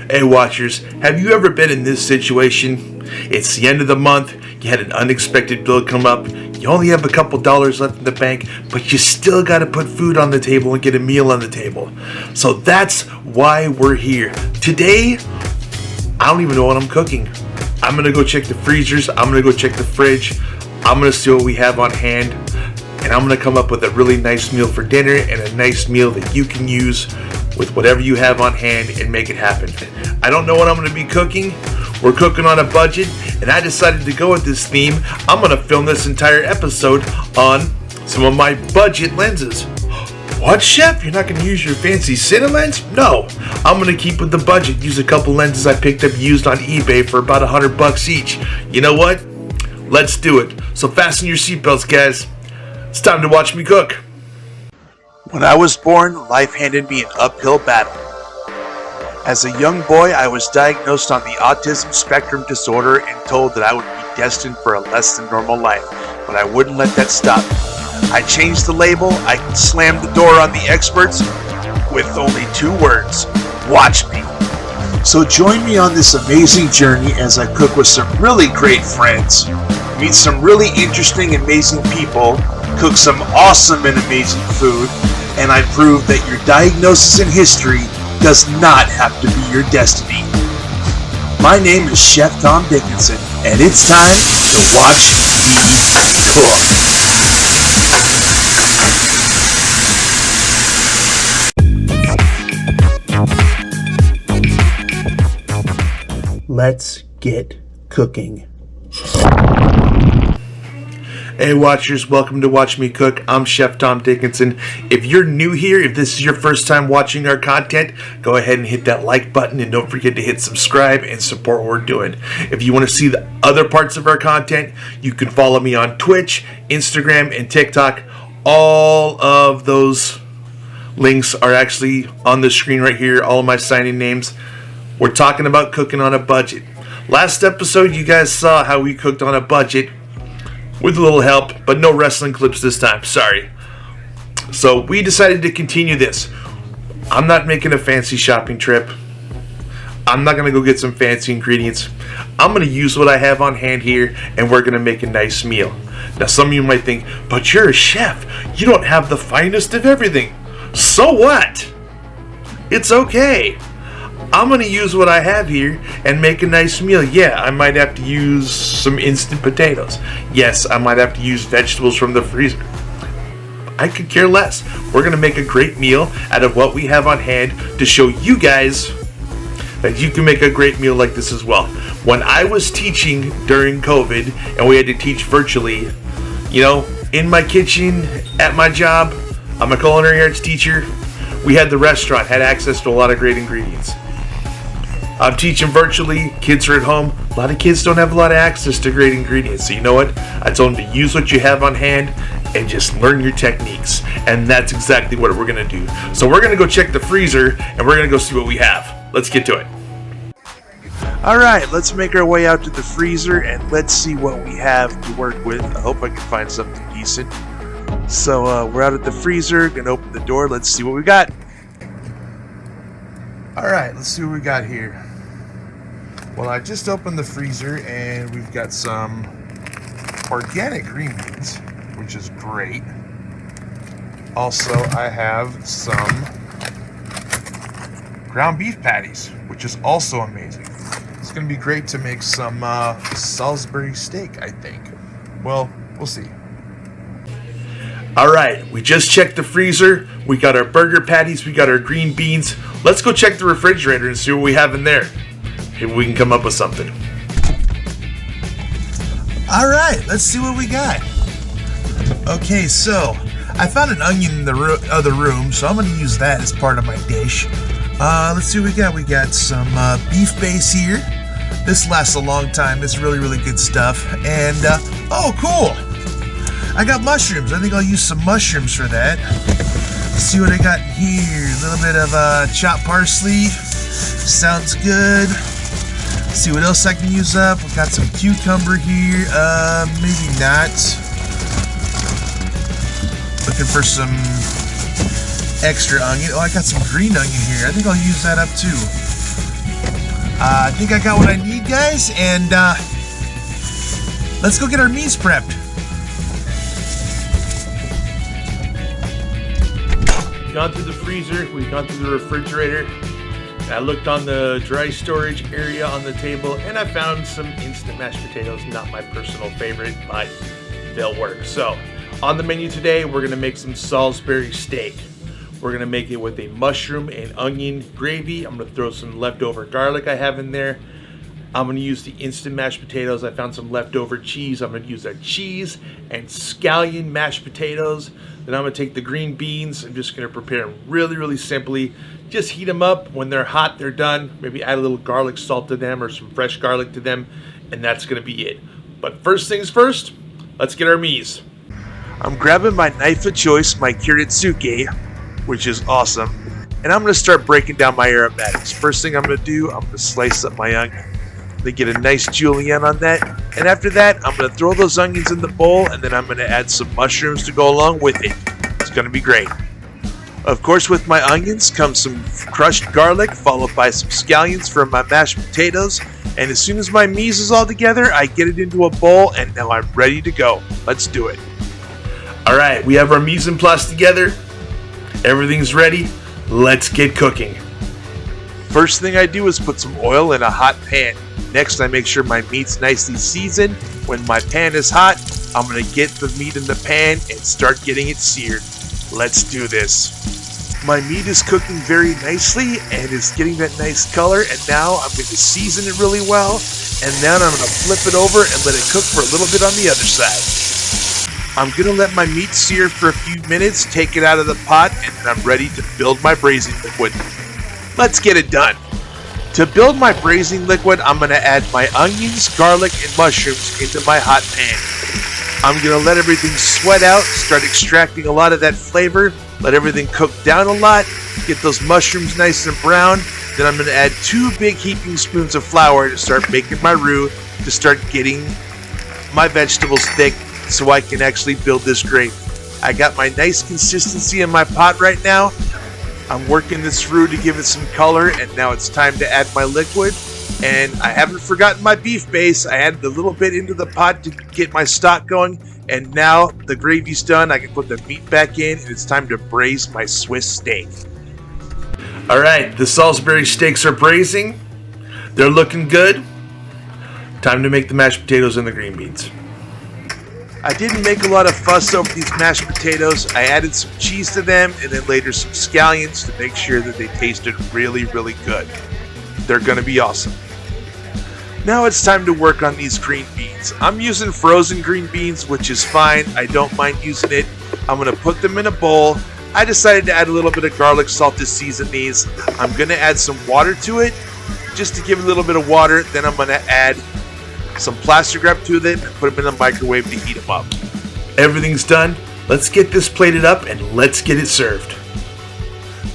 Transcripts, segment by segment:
Hey watchers, have you ever been in this situation? It's the end of the month, you had an unexpected bill come up, you only have a couple dollars left in the bank, but you still gotta put food on the table and get a meal on the table. So that's why we're here. Today, I don't even know what I'm cooking. I'm gonna go check the freezers, I'm gonna go check the fridge, I'm gonna see what we have on hand, and I'm gonna come up with a really nice meal for dinner and a nice meal that you can use with whatever you have on hand and make it happen. I don't know what I'm gonna be cooking. We're cooking on a budget, and I decided to go with this theme. I'm gonna film this entire episode on some of my budget lenses. What, chef? You're not gonna use your fancy cine lens? No, I'm gonna keep with the budget. Use a couple lenses I picked up used on eBay for about $100 each. You know what? Let's do it. So fasten your seatbelts, guys. It's time to watch me cook. When I was born, life handed me an uphill battle. As a young boy, I was diagnosed on the autism spectrum disorder and told that I would be destined for a less than normal life, but I wouldn't let that stop me. I changed the label, I slammed the door on the experts with only 2 words: watch me. So join me on this amazing journey as I cook with some really great friends, meet some really interesting, amazing people, cook some awesome and amazing food, and I prove that your diagnosis in history does not have to be your destiny. My name is Chef Tom Dickinson, and it's time to watch me cook. Let's get cooking. Hey watchers, welcome to Watch Me Cook. I'm Chef Tom Dickinson. If you're new here, if this is your first time watching our content, go ahead and hit that like button and don't forget to hit subscribe and support what we're doing. If you want to see the other parts of our content, you can follow me on Twitch, Instagram, and TikTok. All of those links are actually on the screen right here, all of my sign-in names. We're talking about cooking on a budget. Last episode, you guys saw how we cooked on a budget with a little help, but no wrestling clips this time, sorry. So we decided to continue this. I'm not making a fancy shopping trip. I'm not gonna go get some fancy ingredients. I'm gonna use what I have on hand here, and we're gonna make a nice meal. Now some of you might think, but you're a chef. You don't have the finest of everything. So what? It's okay. I'm going to use what I have here and make a nice meal. Yeah, I might have to use some instant potatoes. Yes, I might have to use vegetables from the freezer. I could care less. We're going to make a great meal out of what we have on hand to show you guys that you can make a great meal like this as well. When I was teaching during COVID and we had to teach virtually, you know, in my kitchen, at my job, I'm a culinary arts teacher. We had the restaurant, had access to a lot of great ingredients. I'm teaching virtually, kids are at home. A lot of kids don't have a lot of access to great ingredients. So you know what? I told them to use what you have on hand and just learn your techniques. And that's exactly what we're going to do. So we're going to go check the freezer and we're going to go see what we have. Let's get to it. All right, let's make our way out to the freezer and let's see what we have to work with. I hope I can find something decent. So we're out at the freezer, going to open the door. Let's see what we got. All right, let's see what we got here. Well, I just opened the freezer and we've got some organic green beans, which is great. Also, I have some ground beef patties, which is also amazing. It's going to be great to make some Salisbury steak, I think. Well, we'll see. All right, we just checked the freezer. We got our burger patties. We got our green beans. Let's go check the refrigerator and see what we have in there. Maybe we can come up with something. All right, let's see what we got. Okay, so I found an onion in the other room, so I'm going to use that as part of my dish. Let's see what we got. We got some beef base here. This lasts a long time. It's really, really good stuff. And, oh, cool. I got mushrooms. I think I'll use some mushrooms for that. Let's see what I got here. A little bit of chopped parsley. Sounds good. Let's see what else I can use up. I've got some cucumber here. Maybe not. Looking for some extra onion. Oh, I got some green onion here. I think I'll use that up too. I think I got what I need, guys, and let's go get our meats prepped. We've gone through the freezer, we've gone through the refrigerator. I looked on the dry storage area on the table, and I found some instant mashed potatoes. Not my personal favorite, but they'll work. So, on the menu today, we're gonna make some Salisbury steak. We're gonna make it with a mushroom and onion gravy. I'm gonna throw some leftover garlic I have in there. I'm gonna use the instant mashed potatoes. I found some leftover cheese. I'm gonna use that cheese and scallion mashed potatoes. Then I'm gonna take the green beans. I'm just gonna prepare them really simply. Just heat them up. When they're hot, they're done. Maybe add a little garlic salt to them or some fresh garlic to them, and that's gonna be it. But first things first, let's get our meats. I'm grabbing my knife of choice, my Kiritsuke, which is awesome, and I'm gonna start breaking down my aromatics. First thing I'm gonna do, I'm gonna slice up my onion. They get a nice julienne on that, and after that, I'm gonna throw those onions in the bowl, and then I'm gonna add some mushrooms to go along with it. It's gonna be great. Of course, with my onions comes some crushed garlic, followed by some scallions for my mashed potatoes. And as soon as my mise is all together, I get it into a bowl, and now I'm ready to go. Let's do it. All right, we have our mise en place together. Everything's ready. Let's get cooking. First thing I do is put some oil in a hot pan. Next, I make sure my meat's nicely seasoned. When my pan is hot, I'm gonna get the meat in the pan and start getting it seared. Let's do this. My meat is cooking very nicely and is getting that nice color, and now I'm going to season it really well, and then I'm going to flip it over and let it cook for a little bit on the other side. I'm going to let my meat sear for a few minutes, take it out of the pot, and then I'm ready to build my braising liquid. Let's get it done. To build my braising liquid, I'm going to add my onions, garlic, and mushrooms into my hot pan. I'm going to let everything sweat out, start extracting a lot of that flavor, let everything cook down a lot, get those mushrooms nice and brown. Then I'm going to add 2 big heaping spoons of flour to start making my roux, to start getting my vegetables thick so I can actually build this gravy. I got my nice consistency in my pot right now. I'm working this roux to give it some color, and now it's time to add my liquid. And I haven't forgotten my beef base. I added a little bit into the pot to get my stock going, and now the gravy's done. I can put the meat back in, and it's time to braise my Swiss steak. All right, the Salisbury steaks are braising. They're looking good. Time to make the mashed potatoes and the green beans. I didn't make a lot of fuss over these mashed potatoes. I added some cheese to them, and then later some scallions to make sure that they tasted really good. They're gonna be awesome. Now it's time to work on these green beans. I'm using frozen green beans, which is fine. I don't mind using it. I'm gonna put them in a bowl. I decided to add a little bit of garlic salt to season these. I'm gonna add some water to it, just to give it a little bit of water. Then I'm gonna add some plastic wrap to them and put them in the microwave to heat them up. Everything's done. Let's get this plated up and let's get it served.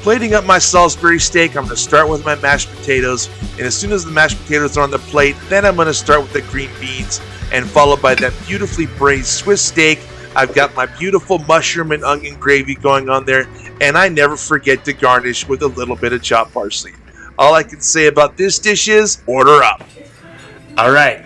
Plating up my Salisbury steak, I'm going to start with my mashed potatoes, and as soon as the mashed potatoes are on the plate, then I'm going to start with the green beans, and followed by that beautifully braised Swiss steak. I've got my beautiful mushroom and onion gravy going on there, and I never forget to garnish with a little bit of chopped parsley. All I can say about this dish is, order up. All right.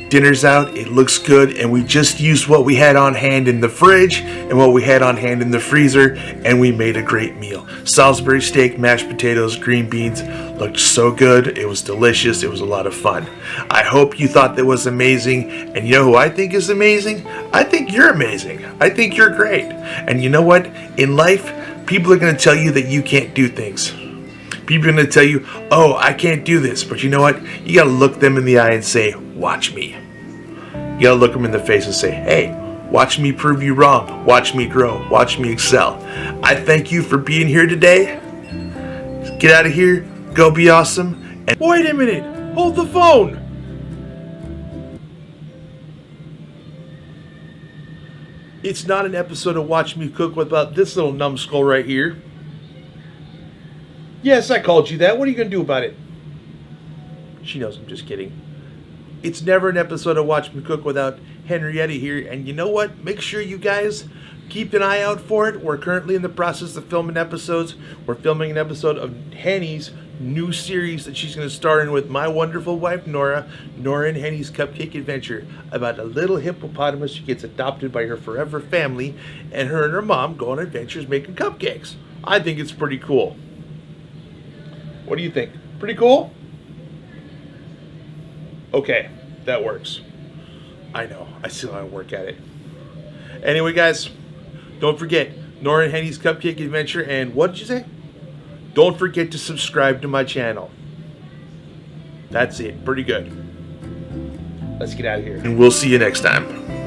Dinner's out, it looks good, and we just used what we had on hand in the fridge and what we had on hand in the freezer, and we made a great meal. Salisbury steak, mashed potatoes, green beans, looked so good. It was delicious. It was a lot of fun. I hope you thought that was amazing, and you know who I think is amazing? I think you're amazing. I think you're great. And you know what? In life, people are going to tell you that you can't do things. People are going to tell you, oh, I can't do this. But you know what? You got to look them in the eye and say, watch me. You got to look them in the face and say, hey, watch me prove you wrong. Watch me grow. Watch me excel. I thank you for being here today. Get out of here. Go be awesome. And wait a minute. Hold the phone. It's not an episode of Watch Me Cook without this little numbskull right here. Yes, I called you that. What are you going to do about it? She knows I'm just kidding. It's never an episode of Watch Me Cook without Henrietta here. And you know what? Make sure you guys keep an eye out for it. We're currently in the process of filming episodes. We're filming an episode of Henny's new series that she's going to star in with my wonderful wife, Nora and Henny's Cupcake Adventure, about a little hippopotamus who gets adopted by her forever family, and her mom go on adventures making cupcakes. I think it's pretty cool. What do you think? Pretty cool? Okay, that works. I know, I still want to work at it. Anyway, guys, don't forget, Nora and Henny's Cupcake Adventure, and what did you say? Don't forget to subscribe to my channel. That's it. Pretty good. Let's get out of here. And we'll see you next time.